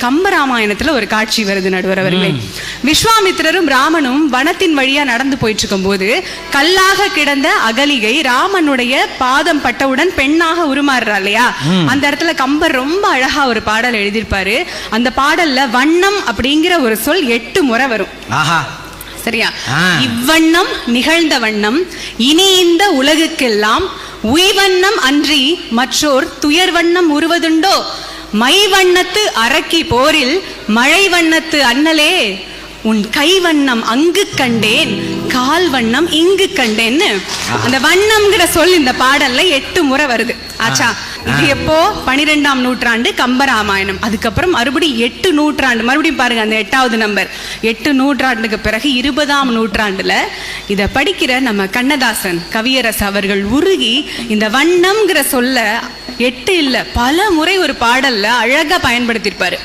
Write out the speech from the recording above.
கம்பராமாயணத்துல ஒரு காட்சி வருது நடுவர் அவர்களே. விஸ்வாமித்திரரும் ராமனும் வனத்தின் வழியா நடந்து போயிட்டு இருக்கும் போது கல்லாக கிடந்த அகலிகை ராமனுடைய பாதம் பட்டவுடன் பெண்ணாக உருமாறுறா இல்லையா? அந்த இடத்துல கம்பர் ரொம்ப அழகா ஒரு பாடல் எழுதியிருப்பாரு. அந்த பாடல்ல வண்ணம் அப்படிங்கிற ஒரு சொல் 8 முறை வரும். சரியா? இவ்வண்ணம் நிகழ்ந்த வண்ணம் இனி இந்த உலகுக்கெல்லாம் உய்வண்ணம் அன்றி மற்றோர் துயர் வண்ணம் உருவதுண்டோ, மை வண்ணத்து அரக்கி போரில் மழை வண்ணத்து அண்ணலே உன் கை வண்ணம் அங்கு கண்டேன் கால் வண்ணம் இங்கு கண்டேன்னு அந்த வண்ணம்ங்கிற சொல் இந்த பாடல்ல 8 முறை வருது. ஆச்சா, இது எப்போ? 12ஆம் நூற்றாண்டு கம்பராமாயணம். அதுக்கப்புறம் மறுபடியும் 8 நூற்றாண்டு, மறுபடியும் பாருங்க அந்த 8வது நம்பர், 8 நூற்றாண்டுக்கு பிறகு 20ஆம் நூற்றாண்டுல இத படிக்கிற நம்ம கண்ணதாசன் கவியரசு அவர்கள் உருகி இந்த வண்ணம்ங்கிற சொல்ல 8 இல்ல பல முறை ஒரு பாடல்ல அழகா பயன்படுத்தியிருப்பாரு.